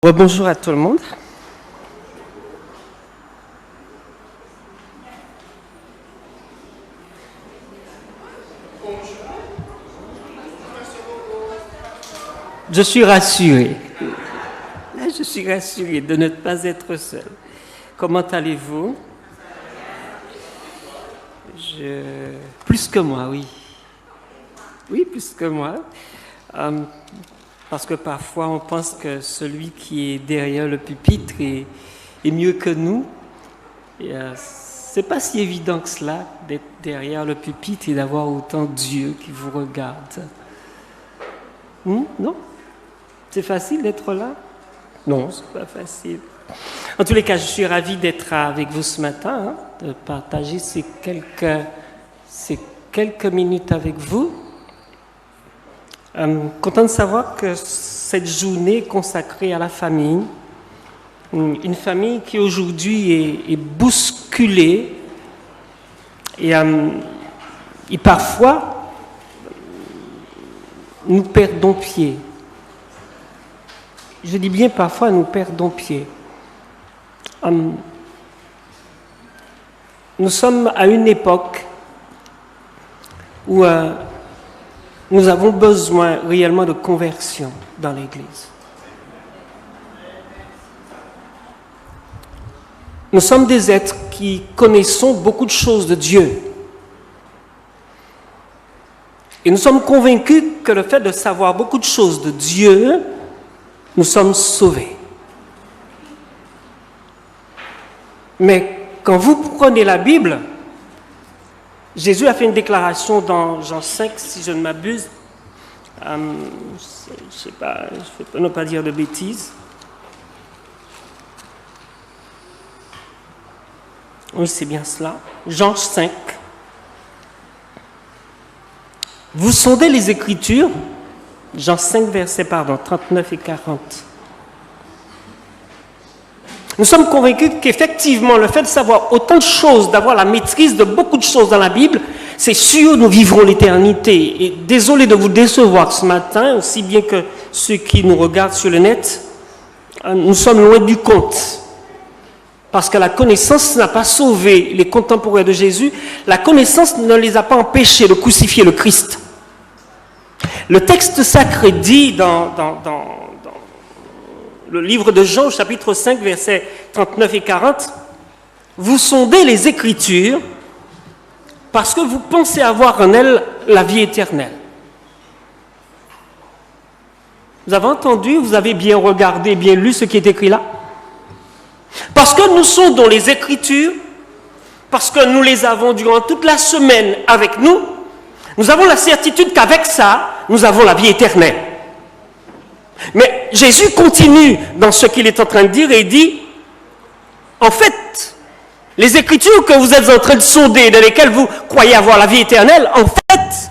Bonjour à tout le monde. Je suis rassuré. Je suis rassuré de ne pas être seul. Comment allez-vous? Plus que moi, oui. Oui, plus que moi. Parce que parfois on pense que celui qui est derrière le pupitre est mieux que nous. C'est pas si évident que cela d'être derrière le pupitre et d'avoir autant Dieu qui vous regarde. Non? C'est facile d'être là? Non, c'est pas facile. En tous les cas, je suis ravi d'être avec vous ce matin, de partager ces quelques minutes avec vous. Content de savoir que cette journée est consacrée à la famille, une famille qui aujourd'hui est bousculée et parfois nous perdons pied. Je dis bien parfois nous perdons pied. Nous sommes à une époque où nous avons besoin réellement de conversion dans l'Église. Nous sommes des êtres qui connaissons beaucoup de choses de Dieu. Et nous sommes convaincus que le fait de savoir beaucoup de choses de Dieu, nous sommes sauvés. Mais quand vous prenez la Bible, Jésus a fait une déclaration dans Jean 5, si je ne m'abuse. Je ne sais pas, je ne vais pas dire de bêtises. Oui, c'est bien cela. Jean 5. Vous sondez les Écritures, Jean 5, versets 39 et 40. Nous sommes convaincus qu'effectivement, le fait de savoir autant de choses, d'avoir la maîtrise de beaucoup de choses dans la Bible, c'est sûr, nous vivrons l'éternité. Et désolé de vous décevoir ce matin, aussi bien que ceux qui nous regardent sur le net, nous sommes loin du compte. Parce que la connaissance n'a pas sauvé les contemporains de Jésus, la connaissance ne les a pas empêchés de crucifier le Christ. Le texte sacré dit dans le livre de Jean, chapitre 5, versets 39 et 40, « Vous sondez les Écritures parce que vous pensez avoir en elles la vie éternelle. » Vous avez entendu, vous avez bien regardé, bien lu ce qui est écrit là? Parce que nous sondons les Écritures, parce que nous les avons durant toute la semaine avec nous, nous avons la certitude qu'avec ça, nous avons la vie éternelle. Mais Jésus continue dans ce qu'il est en train de dire et dit, en fait, les Écritures que vous êtes en train de sonder, dans lesquelles vous croyez avoir la vie éternelle, en fait,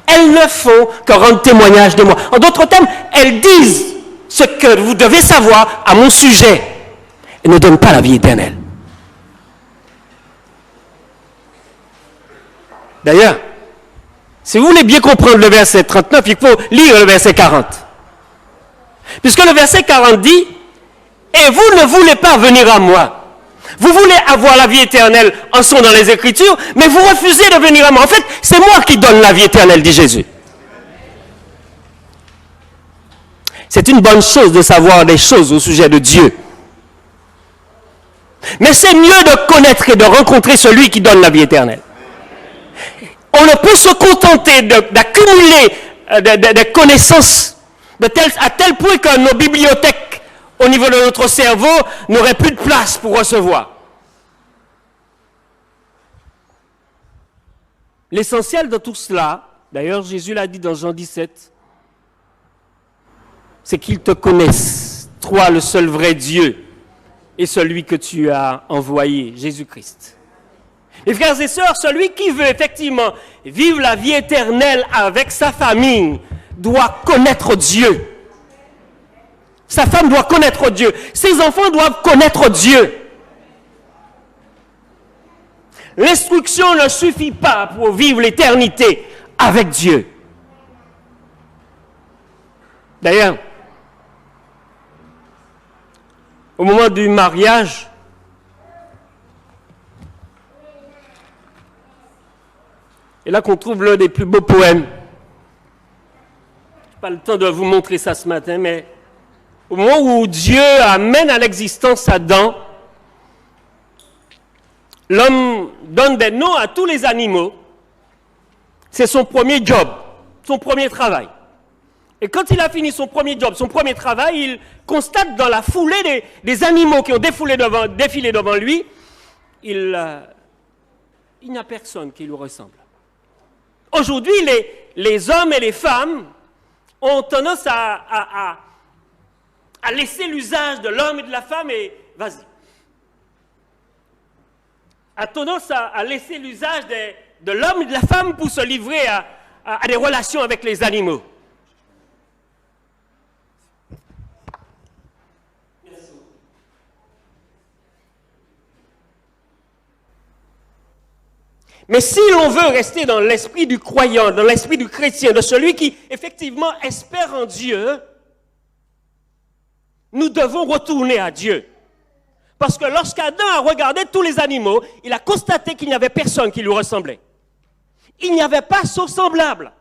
elles ne font que rendre témoignage de moi. En d'autres termes, elles disent ce que vous devez savoir à mon sujet et ne donnent pas la vie éternelle. D'ailleurs, si vous voulez bien comprendre le verset 39, il faut lire le verset 40. Puisque le verset 40 dit, « Et vous ne voulez pas venir à moi. Vous voulez avoir la vie éternelle en sont dans les Écritures, mais vous refusez de venir à moi. En fait, c'est moi qui donne la vie éternelle, dit Jésus. » C'est une bonne chose de savoir des choses au sujet de Dieu. Mais c'est mieux de connaître et de rencontrer celui qui donne la vie éternelle. On ne peut se contenter d'accumuler des connaissances à tel point que nos bibliothèques, au niveau de notre cerveau, n'auraient plus de place pour recevoir. L'essentiel de tout cela, d'ailleurs Jésus l'a dit dans Jean 17, c'est qu'ils te connaissent, toi le seul vrai Dieu, et celui que tu as envoyé, Jésus-Christ. Et frères et sœurs, celui qui veut effectivement vivre la vie éternelle avec sa famille doit connaître Dieu. Sa femme doit connaître Dieu. Ses enfants doivent connaître Dieu. L'instruction ne suffit pas pour vivre l'éternité avec Dieu. D'ailleurs, au moment du mariage, et là qu'on trouve l'un des plus beaux poèmes. Je n'ai pas le temps de vous montrer ça ce matin, mais au moment où Dieu amène à l'existence Adam, l'homme donne des noms à tous les animaux. C'est son premier job, son premier travail. Et quand il a fini son premier job, son premier travail, il constate dans la foulée des animaux qui ont défilé devant lui, il n'y a personne qui lui ressemble. Aujourd'hui, les hommes et les femmes ont tendance à laisser l'usage de l'homme et de la femme et vas-y. A tendance à laisser l'usage de l'homme et de la femme pour se livrer à des relations avec les animaux. Mais si l'on veut rester dans l'esprit du croyant, dans l'esprit du chrétien, de celui qui effectivement espère en Dieu, nous devons retourner à Dieu. Parce que lorsqu'Adam a regardé tous les animaux, il a constaté qu'il n'y avait personne qui lui ressemblait. Il n'y avait pas son semblable.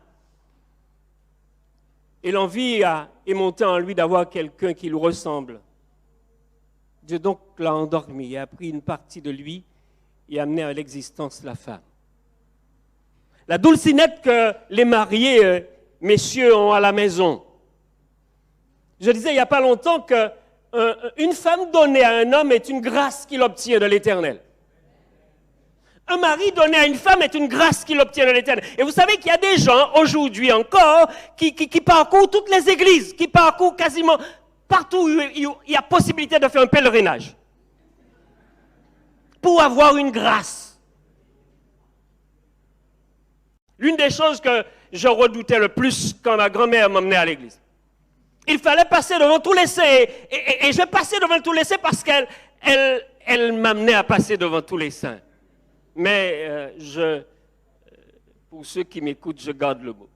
Et l'envie est montée en lui d'avoir quelqu'un qui lui ressemble. Dieu donc l'a endormi, a pris une partie de lui et a amené à l'existence la femme. La dulcinette que les mariés, messieurs, ont à la maison. Je disais il n'y a pas longtemps qu'une femme donnée à un homme est une grâce qu'il obtient de l'Éternel. Un mari donné à une femme est une grâce qu'il obtient de l'Éternel. Et vous savez qu'il y a des gens, aujourd'hui encore, qui parcourent toutes les églises, qui parcourent quasiment partout où il y a possibilité de faire un pèlerinage. Pour avoir une grâce. L'une des choses que je redoutais le plus quand ma grand-mère m'emmenait à l'église. Il fallait passer devant tous les saints. Et je passais devant tous les saints parce qu'elle m'amenait à passer devant tous les saints. Mais pour ceux qui m'écoutent, je garde le mot.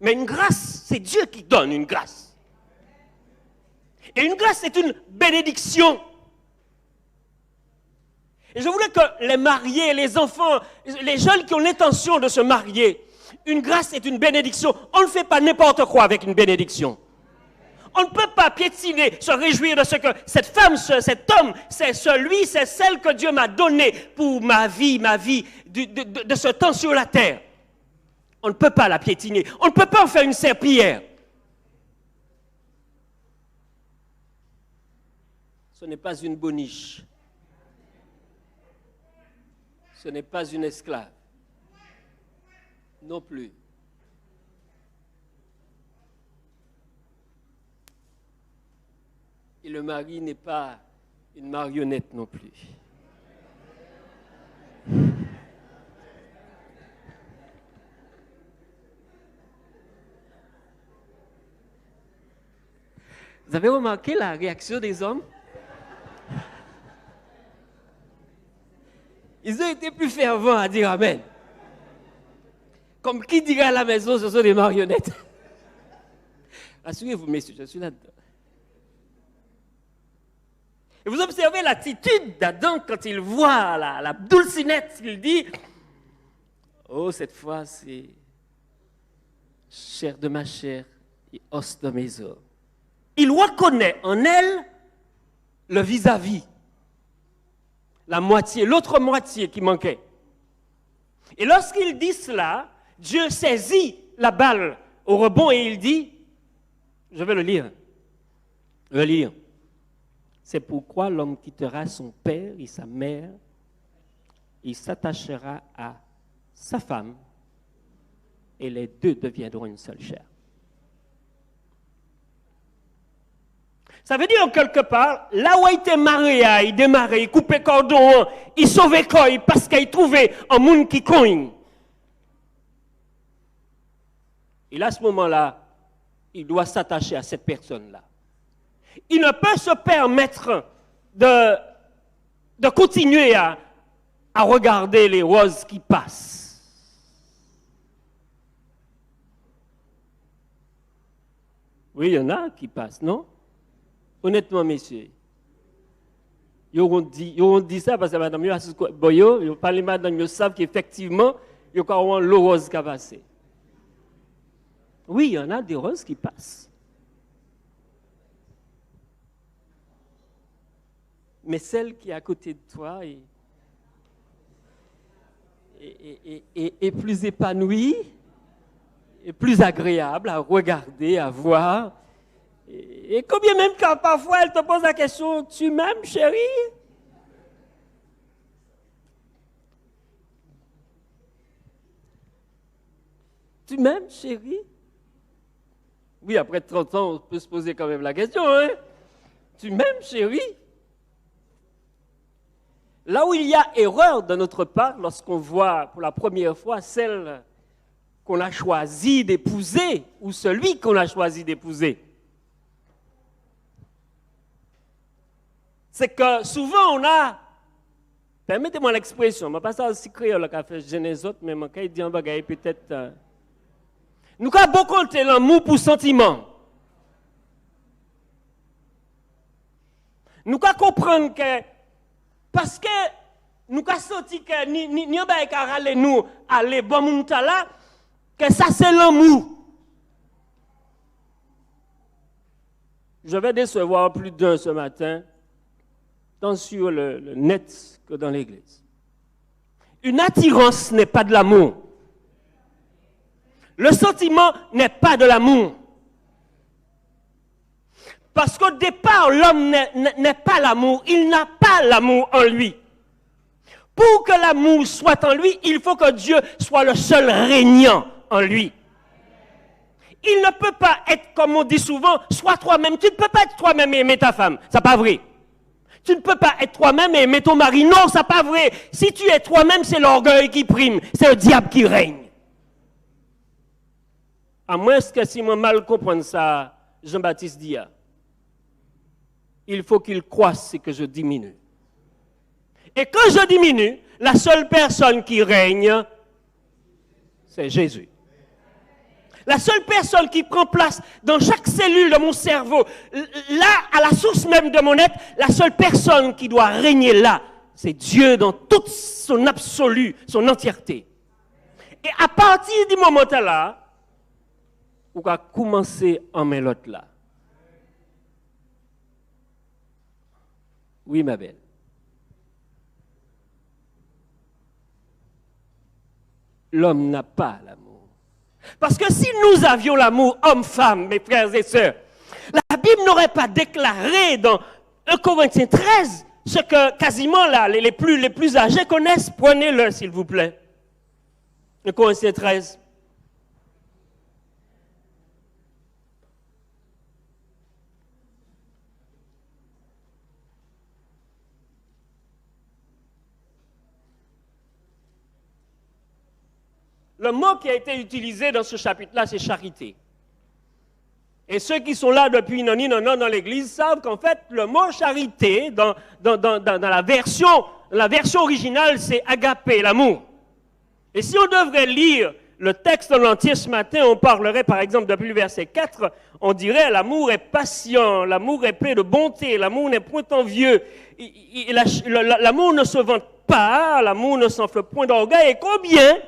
Mais une grâce, c'est Dieu qui donne une grâce. Et une grâce, c'est une bénédiction. Et je voulais que les mariés, les enfants, les jeunes qui ont l'intention de se marier, une grâce est une bénédiction. On ne fait pas n'importe quoi avec une bénédiction. On ne peut pas piétiner, se réjouir de ce que cette femme, cet homme, c'est celui, c'est celle que Dieu m'a donnée pour ma vie, de ce temps sur la terre. On ne peut pas la piétiner. On ne peut pas en faire une serpillière. Ce n'est pas une boniche. Ce n'est pas une esclave. Non plus. Et le mari n'est pas une marionnette non plus. Vous avez remarqué la réaction des hommes? Ils ont été plus fervents à dire Amen. Comme qui dirait à la maison, ce sont des marionnettes. Rassurez-vous, messieurs, je suis là-dedans. Et vous observez l'attitude d'Adam quand il voit la dulcinette. Il dit, oh, cette fois, c'est chair de ma chair et os de mes os. Il reconnaît en elle le vis-à-vis. La moitié, l'autre moitié qui manquait. Et lorsqu'il dit cela, Dieu saisit la balle au rebond et il dit, je vais le lire. Je vais lire. C'est pourquoi l'homme quittera son père et sa mère, il s'attachera à sa femme et les deux deviendront une seule chair. Ça veut dire quelque part, là où il était marié, il démarrait, il coupait cordon, il sauvait quoi, parce qu'il trouvait un monde qui cogne. Et à ce moment-là, il doit s'attacher à cette personne-là. Il ne peut se permettre de continuer à regarder les roses qui passent. Oui, il y en a qui passent, non? Honnêtement, messieurs. Ils ont dit ça parce que madame, ils ont parlé madame, ils savent qu'effectivement, il y a quand même l'eau rose qui a passé. Oui, il y en a des roses qui passent. Mais celle qui est à côté de toi est plus épanouie, est plus agréable à regarder, à voir. Et combien même quand parfois elle te pose la question, tu m'aimes, chérie? Tu m'aimes, chérie? Oui, après 30 ans, on peut se poser quand même la question, hein? Tu m'aimes, chérie? Là où il y a erreur de notre part, lorsqu'on voit pour la première fois celle qu'on a choisi d'épouser ou celui qu'on a choisi d'épouser, c'est que souvent on a, permettez-moi l'expression, je ne vais pas ça aussi créole qu'a fait Genèse autres, mais je vais dire un bagage peut-être. Nous avons beaucoup de l'amour pour sentiment. Nous avons comprendre que, parce que nous avons senti que ni un bagage qui a nous aller bon monde là, que ça c'est l'amour. Je vais décevoir plus d'un ce matin, tant sur le net que dans l'église. Une attirance n'est pas de l'amour. Le sentiment n'est pas de l'amour. Parce qu'au départ, l'homme n'est pas l'amour. Il n'a pas l'amour en lui. Pour que l'amour soit en lui, il faut que Dieu soit le seul régnant en lui. Il ne peut pas être, comme on dit souvent, sois toi-même. Tu ne peux pas être toi-même et aimer ta femme. C'est pas vrai. Tu ne peux pas être toi-même et aimer ton mari. Non, c'est pas vrai. Si tu es toi-même, c'est l'orgueil qui prime. C'est le diable qui règne. À moins que si moi mal comprendre ça, Jean-Baptiste dit, il faut qu'il croisse et que je diminue. Et quand je diminue, la seule personne qui règne, c'est Jésus. La seule personne qui prend place dans chaque cellule de mon cerveau, là, à la source même de mon être, la seule personne qui doit régner là, c'est Dieu dans toute son absolu, son entièreté. Et à partir du moment là, on va commencer à mettre l'autre là. Oui, ma belle. L'homme n'a pas l'amour. Parce que si nous avions l'amour homme-femme, mes frères et sœurs, la Bible n'aurait pas déclaré dans 1 Corinthiens 13 ce que quasiment là, les plus âgés connaissent. Prenez-le, s'il vous plaît. 1 Corinthiens 13. Le mot qui a été utilisé dans ce chapitre-là, c'est charité. Et ceux qui sont là depuis non dans l'église savent qu'en fait, le mot charité, dans la version originale, c'est agapé, l'amour. Et si on devrait lire le texte en entier ce matin, on parlerait par exemple depuis le verset 4, on dirait l'amour est patient, l'amour est plein de bonté, l'amour n'est point envieux, l'amour ne se vante pas, l'amour ne s'enfle point d'orgueil. Et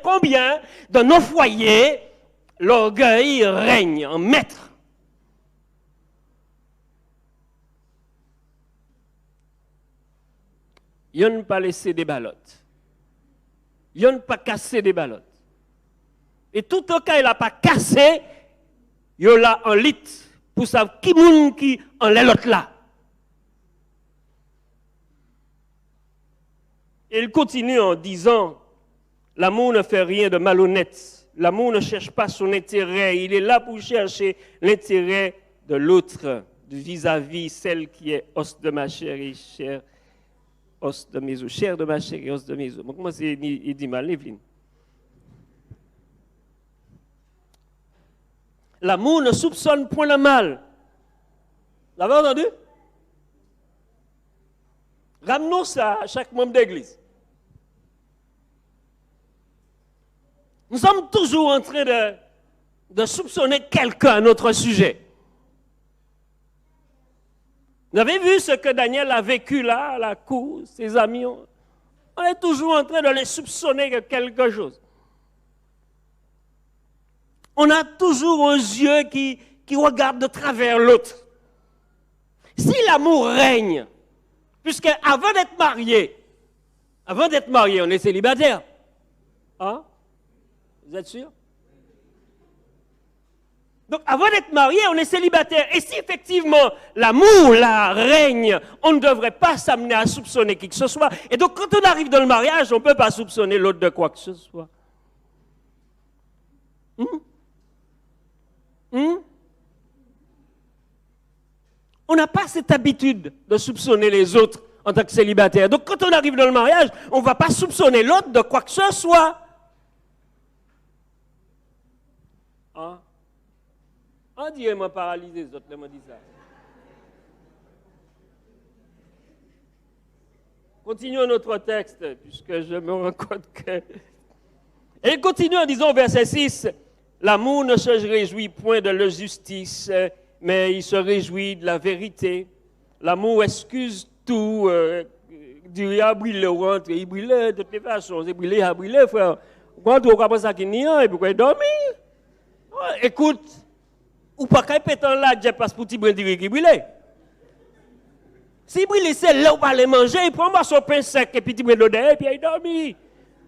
combien dans nos foyers, l'orgueil règne en maître. Il n'y a pas laissé des ballottes. Il n'y a pas cassé des ballottes. Et tout le cas, il n'a pas cassé, il y a un lit pour savoir qui en l'autre là. Et il continue en disant, l'amour ne fait rien de malhonnête. L'amour ne cherche pas son intérêt. Il est là pour chercher l'intérêt de l'autre, vis-à-vis celle qui est os de ma chair et chair, os de mes os, chair de ma chair et os de mes os. Comment il dit mal, Evelyne? L'amour ne soupçonne point le mal. Vous avez entendu? Ramenons ça à chaque membre d'église. Nous sommes toujours en train de soupçonner quelqu'un à notre sujet. Vous avez vu ce que Daniel a vécu là, à la cour, ses amis? On est toujours en train de les soupçonner de quelque chose. On a toujours un yeux qui regarde de travers l'autre. Si l'amour règne, puisque avant d'être marié, on est célibataire. Hein? Vous êtes sûr? Donc, avant d'être marié, on est célibataire. Et si effectivement l'amour, là, règne, on ne devrait pas s'amener à soupçonner qui que ce soit. Et donc, quand on arrive dans le mariage, on ne peut pas soupçonner l'autre de quoi que ce soit. On n'a pas cette habitude de soupçonner les autres en tant que célibataire. Donc, quand on arrive dans le mariage, on ne va pas soupçonner l'autre de quoi que ce soit. Hein? On dirait m'a paralysé, les autres m'ont dit ça. Continuons notre texte, puisque je me rends compte que... Et il continue en disant au verset 6, « L'amour ne se réjouit point de la justice, mais il se réjouit de la vérité. L'amour excuse tout. Du a brûlé au ventre, il brûlait de toutes les façons. Il brûlé, frère. Quand on commence à qu'il et pourquoi il dormit? Écoute, ou pas qu'un pétant là, j'ai pas pour petit brindir qui brûlait. Si brûlé, c'est là où aller manger, il prend son pain sec et puis il brûle et puis il dormit.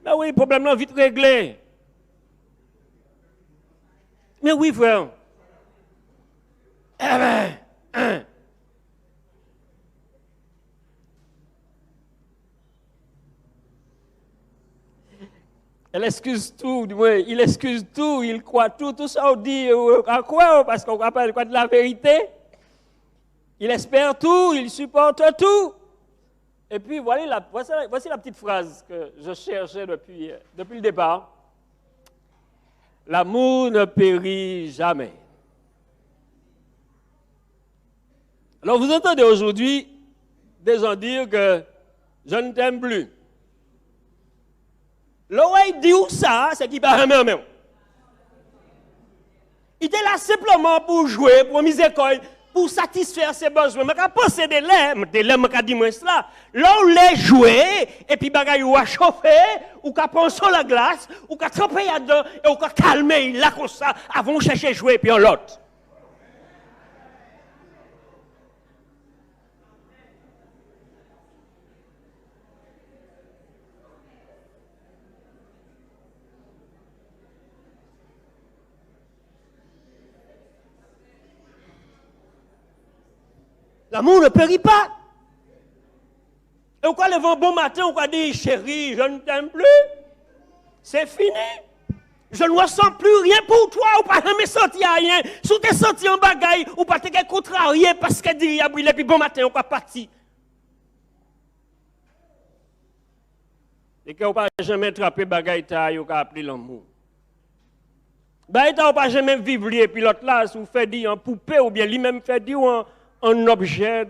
Ben oui, le problème là, vite réglé. Mais oui, frère. Eh ben, Elle excuse tout, du moins, il excuse tout, il croit tout ça on dit à quoi? Parce qu'on rappelle quoi de la vérité. Il espère tout, il supporte tout. Et puis voici la petite phrase que je cherchais depuis le départ. L'amour ne périt jamais. Alors vous entendez aujourd'hui des gens dire que je ne t'aime plus. L'oreille dit où ça, c'est qu'il va aimer même. Il était là simplement pour jouer, pour miséricorde, pour satisfaire ses besoins. Mais quand penser des lèvres, je dis moi cela. Là où les jouer, et puis bagaille ou à chauffer, ou qu'à prendre sur la glace, ou qu'à tremper là-dedans, et ou qu'à calmer là comme ça, avant de chercher jouer, puis en l'autre. L'amour ne périt pas. Et on le vent bon matin, on dit chérie, je ne t'aime plus. C'est fini. Je ne ressens plus rien pour toi, ou pas jamais senti rien. Si tu es senti en bagaille, ou pas te contrarié parce que dit a brûlé, puis bon matin, on va partir. Et qu'on ne pas jamais attraper bagaille, on va appeler l'amour. Bagaille, on ne pas jamais vivre, et puis l'autre là, si vous faites dire en poupée, ou bien lui-même fait dire un objet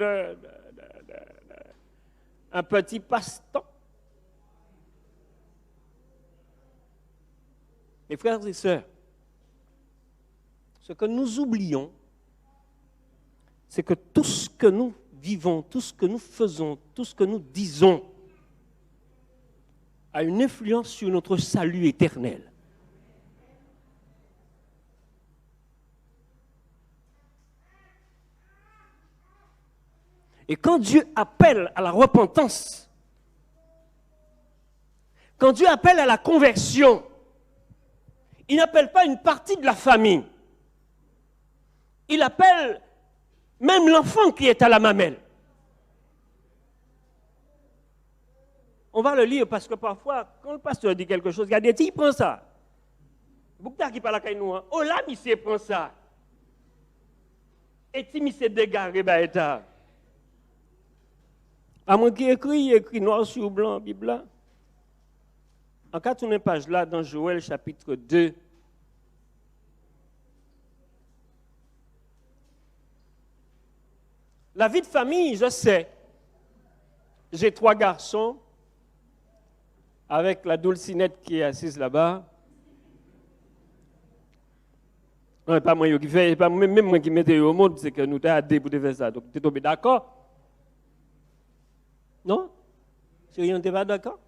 un petit passe-temps. Mes frères et sœurs, ce que nous oublions, c'est que tout ce que nous vivons, tout ce que nous faisons, tout ce que nous disons a une influence sur notre salut éternel. Et quand Dieu appelle à la repentance, quand Dieu appelle à la conversion, il n'appelle pas une partie de la famille. Il appelle même l'enfant qui est à la mamelle. On va le lire parce que parfois, quand le pasteur dit quelque chose, il y a des petits, il prend ça. Beaucoup qui parlent à nous. Oh là, monsieur prend ça. Et si monsieur dégaré, bah, état. À moins qu'il écrit noir sur blanc, Bible là. En cas de page là, dans Joël chapitre 2, la vie de famille, je sais. J'ai 3 garçons, avec la Dulcinette qui est assise là-bas. Non, pas moi qui fait, pas même moi qui mettais au monde, c'est que nous t'avons aidé pour faire ça. Donc, tu es tombé d'accord? Non? Chérie, on n'était pas d'accord?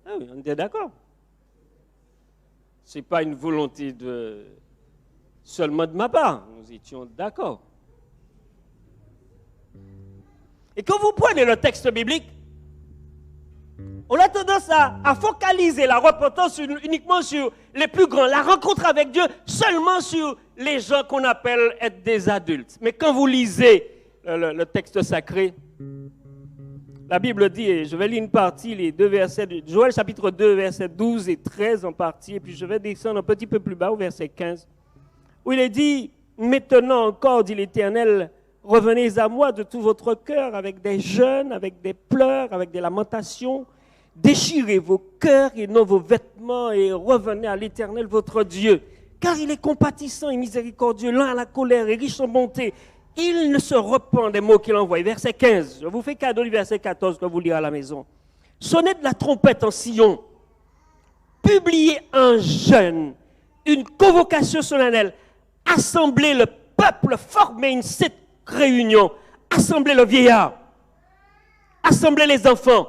Ah oui, on était d'accord. Ce n'est pas une volonté seulement de ma part. Nous étions d'accord. Et quand vous prenez le texte biblique, on a tendance à focaliser la repentance uniquement sur les plus grands, la rencontre avec Dieu seulement sur les gens qu'on appelle être des adultes. Mais quand vous lisez le texte sacré, la Bible dit, et je vais lire une partie, les deux versets de Joël chapitre 2, versets 12 et 13 en partie, et puis je vais descendre un petit peu plus bas au verset 15, où il est dit, maintenant encore, dit l'Éternel, revenez à moi de tout votre cœur avec des jeûnes, avec des pleurs, avec des lamentations. Déchirez vos cœurs et non vos vêtements et revenez à l'Éternel votre Dieu. Car il est compatissant et miséricordieux, lent à la colère et riche en bonté. Il ne se repent des mots qu'il envoie. Verset 15. Je vous fais cadeau du verset 14 que vous lirez à la maison. Sonnez de la trompette en Sion. Publiez un jeûne, une convocation solennelle. Assemblez le peuple, formez une sainte réunion. Assemblez le vieillard. Assemblez les enfants.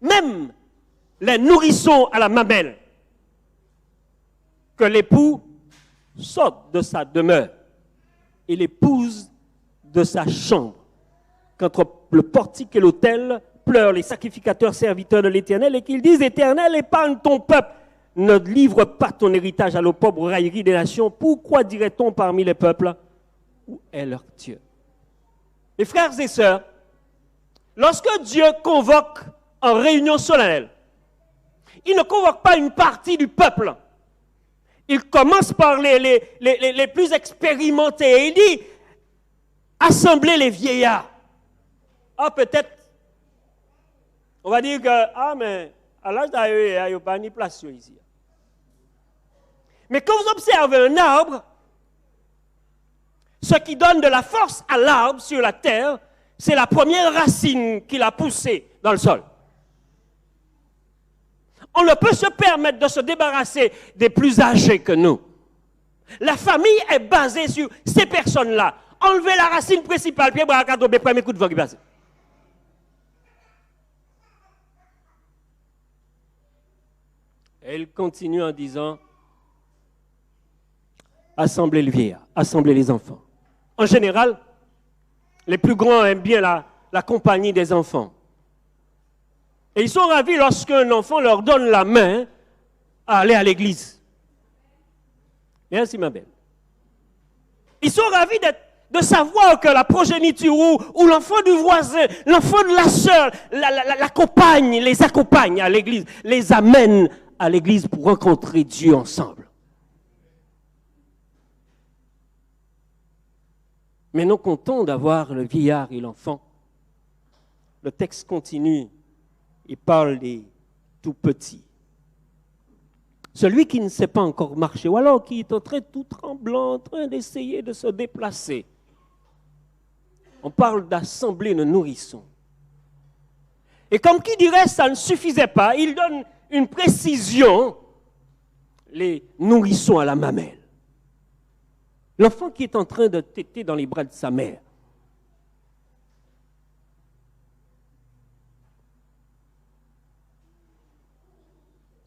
Même les nourrissons à la mamelle, que l'époux sorte de sa demeure et l'épouse de sa chambre. Qu'entre le portique et l'autel pleurent les sacrificateurs serviteurs de l'Éternel et qu'ils disent, Éternel, épargne ton peuple, ne livre pas ton héritage à l'opprobre raillerie des nations. Pourquoi dirait-on parmi les peuples, où est leur Dieu? Mes frères et sœurs, lorsque Dieu convoque en réunion solennelle, il ne convoque pas une partie du peuple. Il commence par les plus expérimentés. Et il dit, assemblez les vieillards. Ah, peut-être, on va dire que, mais à l'âge d'ailleurs, il n'y a pas ni place ici. Mais quand vous observez un arbre, ce qui donne de la force à l'arbre sur la terre, c'est la première racine qu'il a poussée dans le sol. On ne peut se permettre de se débarrasser des plus âgés que nous. La famille est basée sur ces personnes-là. Enlever la racine principale, puis le premier coup de vent qui passe. Et il continue en disant, assemblez le vieillard, assemblez les enfants. En général, les plus grands aiment bien la compagnie des enfants. Et ils sont ravis lorsqu'un enfant leur donne la main à aller à l'église. Merci, ma belle. Ils sont ravis de savoir que la progéniture ou l'enfant du voisin, l'enfant de la sœur, l'accompagne, les accompagne à l'église, les amène à l'église pour rencontrer Dieu ensemble. Mais non content d'avoir le vieillard et l'enfant, le texte continue. Il parle des tout petits. Celui qui ne sait pas encore marcher, ou alors qui est en train tout tremblant, en train d'essayer de se déplacer. On parle d'assembler le nourrisson. Et comme qui dirait ça ne suffisait pas, il donne une précision, les nourrissons à la mamelle. L'enfant qui est en train de téter dans les bras de sa mère.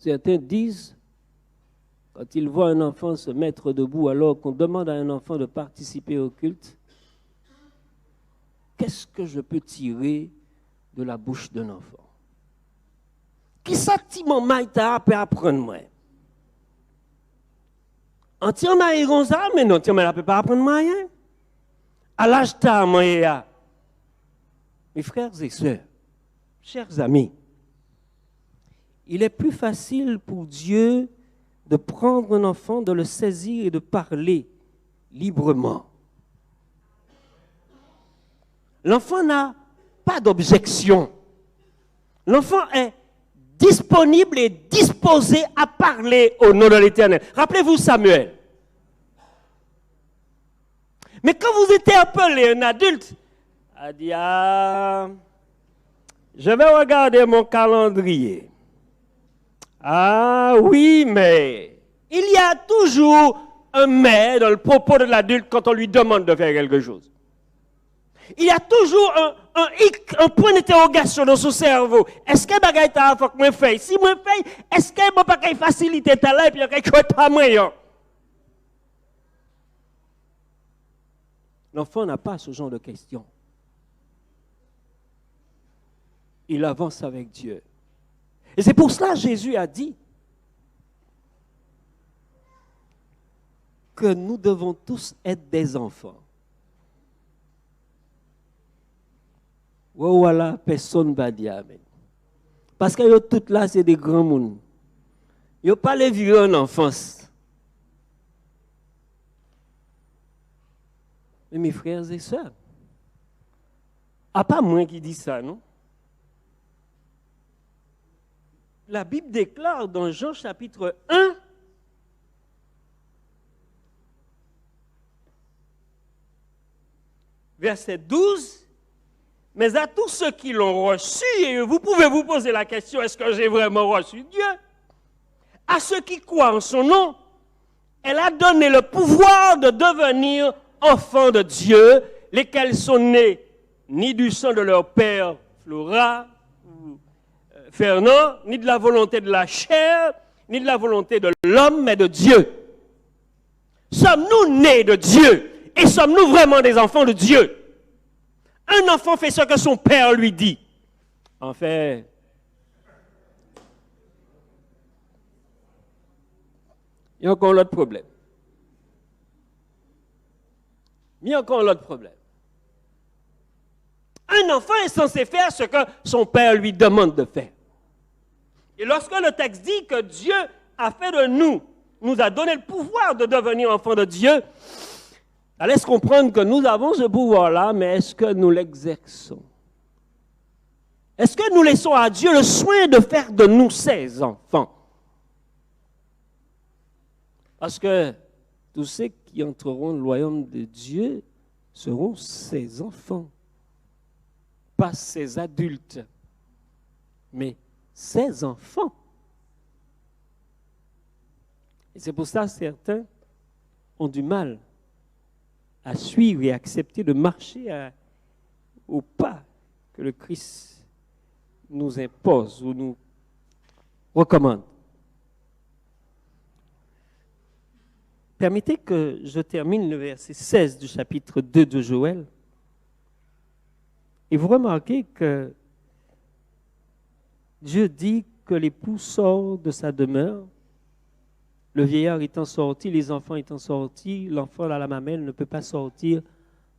Certains disent, quand ils voient un enfant se mettre debout alors qu'on demande à un enfant de participer au culte, qu'est-ce que je peux tirer de la bouche d'un enfant? Qui sentiment maïta peut apprendre moi? Entièrement comme ça, mais non, entièrement elle ne peut pas apprendre moi rien. À l'âge de moi, mes frères et sœurs, chers amis, il est plus facile pour Dieu de prendre un enfant, de le saisir et de parler librement. L'enfant n'a pas d'objection. L'enfant est disponible et disposé à parler au nom de l'Éternel. Rappelez-vous Samuel. Mais quand vous étiez appelé un adulte, a dit, je vais regarder mon calendrier. Ah oui, mais il y a toujours un mais dans le propos de l'adulte quand on lui demande de faire quelque chose. il y a toujours un point d'interrogation dans son cerveau. Est-ce que bagay ta faut que moi fais? Si moi fais, est-ce que mon bagay facilité ta là et puis quelque chose pas moyen? L'enfant n'a pas ce genre de questions. Il avance avec Dieu. Et c'est pour cela que Jésus a dit que nous devons tous être des enfants. Voilà, personne ne va dire amen. Parce que tout là, c'est des grands monde. Ils n'ont pas les vieux en enfance. Mais mes frères et sœurs, à pas moi qui dis ça, non? La Bible déclare dans Jean chapitre 1, verset 12, mais à tous ceux qui l'ont reçu, et vous pouvez vous poser la question, est-ce que j'ai vraiment reçu Dieu? À ceux qui croient en son nom, elle a donné le pouvoir de devenir enfants de Dieu, lesquels sont nés ni du sang de leur père Flora, Fernand, ni de la volonté de la chair, ni de la volonté de l'homme, mais de Dieu. Sommes-nous nés de Dieu? Et sommes-nous vraiment des enfants de Dieu? Un enfant fait ce que son père lui dit. En fait, il y a encore l'autre problème. Il y a encore l'autre problème. Un enfant est censé faire ce que son père lui demande de faire. Et lorsque le texte dit que Dieu a fait de nous, nous a donné le pouvoir de devenir enfants de Dieu, ça laisse comprendre que nous avons ce pouvoir-là, mais est-ce que nous l'exerçons? Est-ce que nous laissons à Dieu le soin de faire de nous ses enfants? Parce que tous ceux qui entreront dans le royaume de Dieu seront ses enfants. Pas ses adultes, mais ses enfants. Et c'est pour ça que certains ont du mal à suivre et accepter de marcher au pas que le Christ nous impose ou nous recommande. Permettez que je termine le verset 16 du chapitre 2 de Joël. Et vous remarquez que Dieu dit que l'époux sort de sa demeure, le vieillard étant sorti, les enfants étant sortis, l'enfant à la mamelle ne peut pas sortir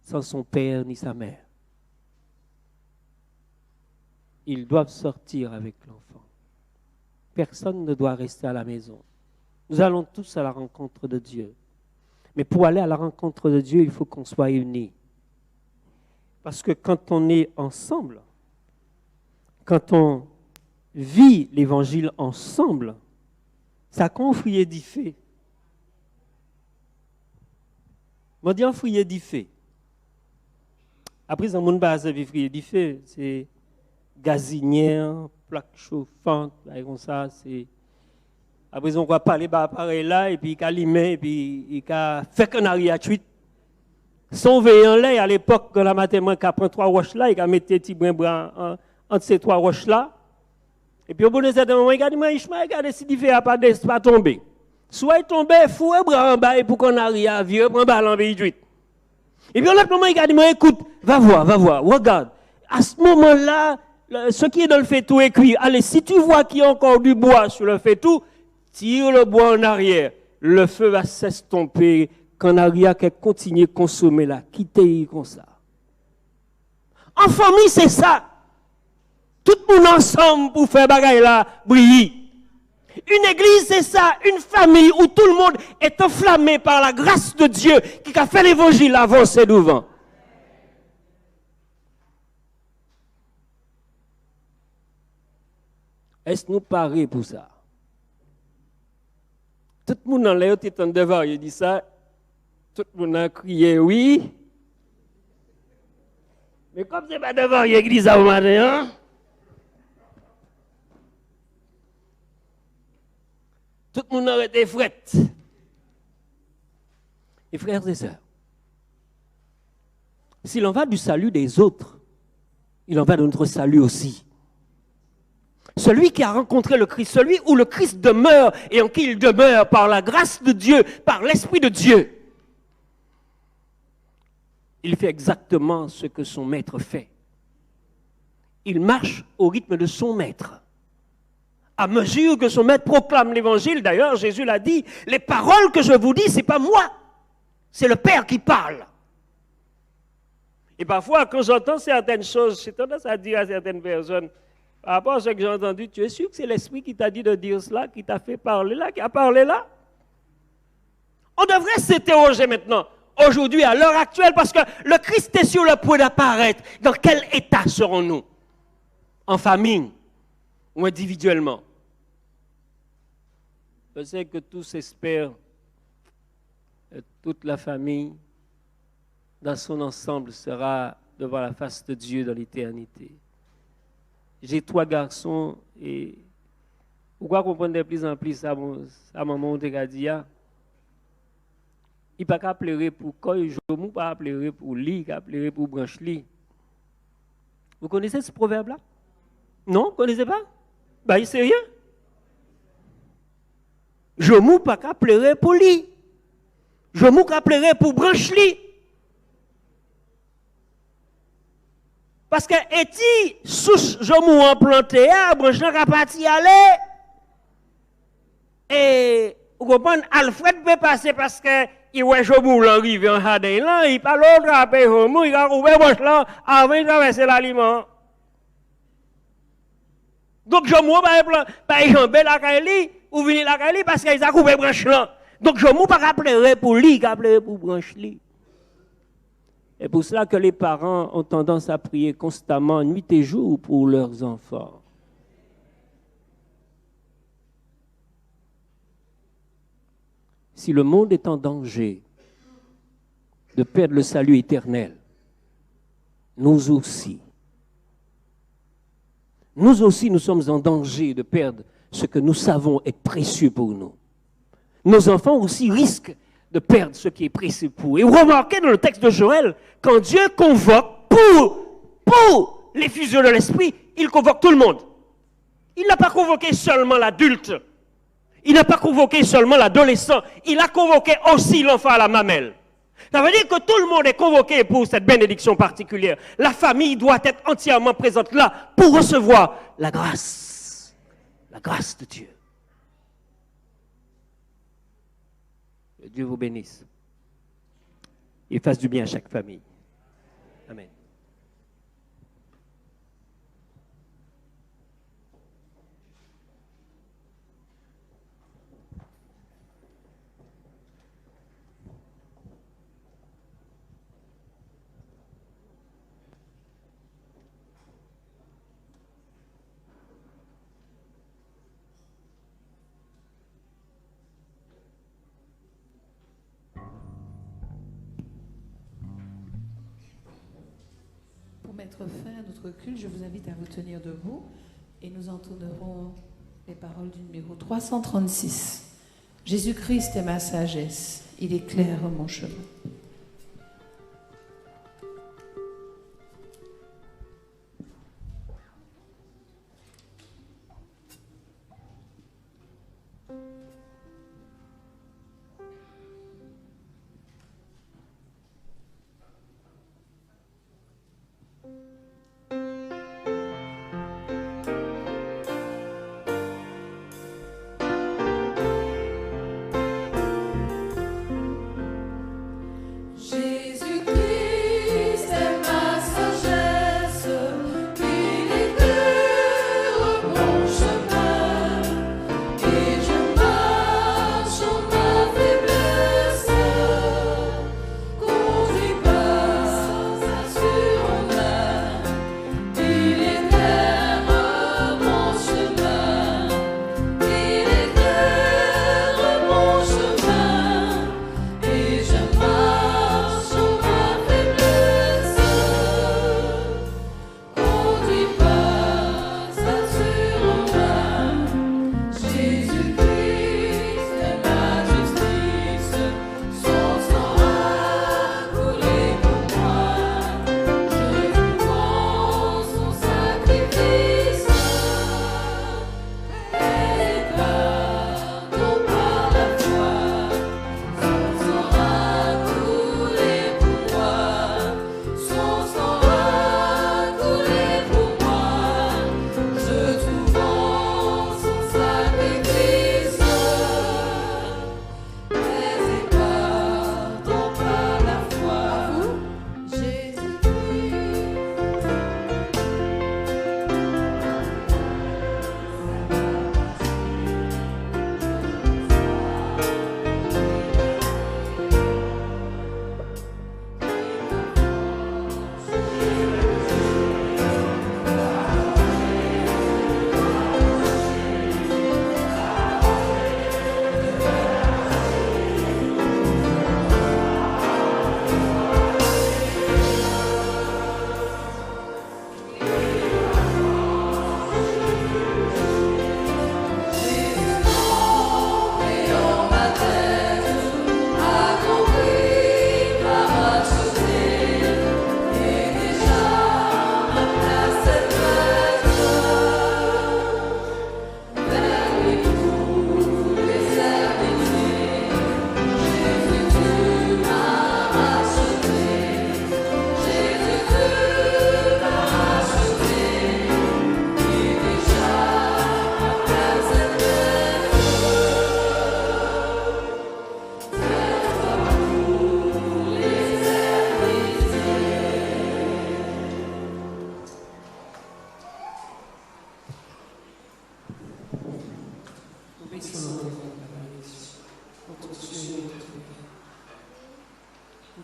sans son père ni sa mère. Ils doivent sortir avec l'enfant. Personne ne doit rester à la maison. Nous allons tous à la rencontre de Dieu. Mais pour aller à la rencontre de Dieu, il faut qu'on soit unis. Parce que quand on est ensemble, quand on vit l'évangile ensemble, ça confrie édifié. On dit en frier édifié. Après, dans le monde base de frier édifié, c'est gazinière, plaque chauffante, comme ça, c'est. Après, on va parler pareil là, et puis il a limé, et puis il a fait qu'un arrière tweet. Son veillant là, à l'époque, quand la mathématique a pris 3 roches là, il a mis des petits brins entre ces 3 roches là. Et puis au bout d'un certain moment, il a dit, moi, Ishmael, regardez si il fait pas tomber. Soit il tombe, fou et bras en bas, et pour qu'on arrive à vieux, prend balle en véhicule. Et puis au l'autre moment, il a dit, moi, écoute, va voir, regarde. À ce moment-là, ce qui est dans le faitout est cuit. Allez, si tu vois qu'il y a encore du bois sur le faitout, tire le bois en arrière. Le feu va s'estomper. Quand Aria continue à consommer là, quitter comme ça. En famille, c'est ça. Tout le monde ensemble pour faire bagaille là, briller. Une église, c'est ça. Une famille où tout le monde est enflammé par la grâce de Dieu qui a fait l'évangile avancer devant. Est-ce que nous parés pour ça? Tout le monde en l'air est en devant, il dit ça. Tout le monde a crié oui. Mais comme c'est pas devant l'église au matin, hein? Tout le monde aurait été frette. Et frères et sœurs, S'il en va du salut des autres, il en va de notre salut aussi. Celui qui a rencontré le Christ, celui où le Christ demeure et en qui il demeure par la grâce de Dieu, par l'Esprit de Dieu, il fait exactement ce que son maître fait. Il marche au rythme de son maître. À mesure que son maître proclame l'évangile, d'ailleurs, Jésus l'a dit, les paroles que je vous dis, ce n'est pas moi, c'est le Père qui parle. Et parfois, quand j'entends certaines choses, j'ai tendance à dire à certaines personnes, par rapport à ce que j'ai entendu, tu es sûr que c'est l'Esprit qui t'a dit de dire cela, qui t'a fait parler là, qui a parlé là? On devrait s'interroger maintenant, aujourd'hui, à l'heure actuelle, parce que le Christ est sur le point d'apparaître. Dans quel état serons-nous? En famille ou individuellement? Je sais que tous espèrent, toute la famille, dans son ensemble, sera devant la face de Dieu dans l'éternité. J'ai 3 garçons et pourquoi comprendre de plus en plus à maman de dit, il n'y a pas pleurer pour quoi, il ne pas pleurer pour lit, il pleurer pour branche lit. Vous connaissez ce proverbe-là? Non, vous ne connaissez pas? Ben, il sait rien. Je ne pas pleurer pour lit. Je ne pas pleurer pour branche lit. Parce que eti sous jomou en planté branche n'a pas parti aller. Et vous comprenez, Alfred peut passer parce que il voit jomou l'arriver en jardin là, il pas l'autre après jomou, il a ouvert branche là avant de traverser l'aliment. Donc jomou pas jamber la caille ou venir la caille parce qu'il a coupé branche là. Donc jomou pas pleurer pour lui, il pleurer pour branche lui. Et pour cela que les parents ont tendance à prier constamment, nuit et jour, pour leurs enfants. Si le monde est en danger de perdre le salut éternel, nous aussi, nous sommes en danger de perdre ce que nous savons être précieux pour nous. Nos enfants aussi risquent de perdre ce qui est précieux pour eux. Et vous remarquez dans le texte de Joël, quand Dieu convoque pour l'effusion de l'esprit, il convoque tout le monde. Il n'a pas convoqué seulement l'adulte. Il n'a pas convoqué seulement l'adolescent. Il a convoqué aussi l'enfant à la mamelle. Ça veut dire que tout le monde est convoqué pour cette bénédiction particulière. La famille doit être entièrement présente là pour recevoir la grâce de Dieu. Que Dieu vous bénisse. Il fasse du bien à chaque famille. Amen. Pour mettre fin à notre culte, je vous invite à vous tenir debout et nous entonnerons les paroles du numéro 336. Jésus-Christ est ma sagesse, il éclaire mon chemin.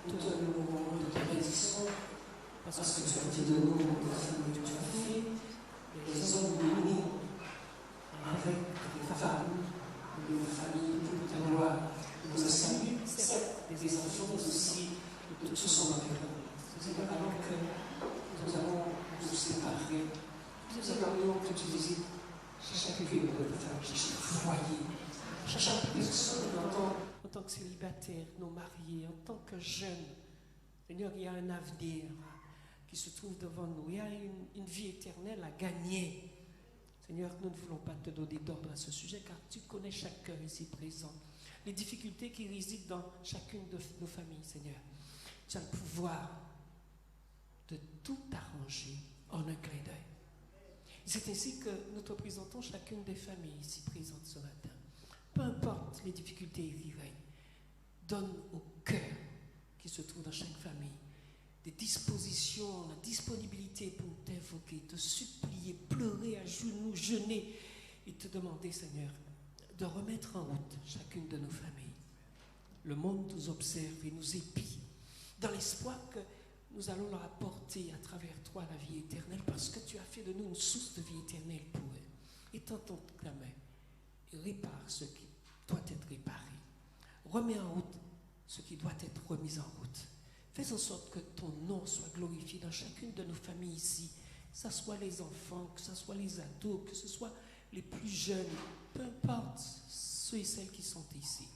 Nous te louons de ta bénédiction, parce que tu as dit de nous, de la famille que tu as fait, les hommes bénis, avec les femmes, les familles, pour ta gloire. Nous le salut, certes, des enfants, mais aussi de tout son environnement. Seigneur, alors que nous allons nous séparer, nous aimerions que tu visites chacune de nos familles, chaque foyer, chaque personne en tant que célibataire, nos mariés, en tant que jeunes. Seigneur, il y a un avenir qui se trouve devant nous. Il y a une vie éternelle à gagner. Seigneur, nous ne voulons pas te donner d'ordre à ce sujet, car tu connais chacun ici présent. Les difficultés qui résident dans chacune de nos familles, Seigneur. Tu as le pouvoir de tout arranger en un clin d'œil. C'est ainsi que nous te présentons chacune des familles ici présentes ce matin. Peu importe les difficultés qui règnent, donne au cœur qui se trouve dans chaque famille des dispositions, la disponibilité pour t'invoquer, te supplier, pleurer à genoux, jeûner et te demander, Seigneur, de remettre en route chacune de nos familles. Le monde nous observe et nous épie dans l'espoir que nous allons leur apporter à travers toi la vie éternelle, parce que tu as fait de nous une source de vie éternelle pour eux. Étends ta main et répare ce qui doit être réparé. Remets en route ce qui doit être remis en route. Fais en sorte que ton nom soit glorifié dans chacune de nos familles ici, que ce soit les enfants, que ce soit les ados, que ce soit les plus jeunes, peu importe ceux et celles qui sont ici.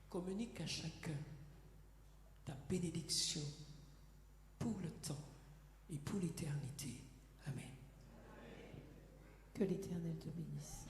Communique à chacun ta bénédiction pour le temps et pour l'éternité. Amen. Que l'Éternel te bénisse.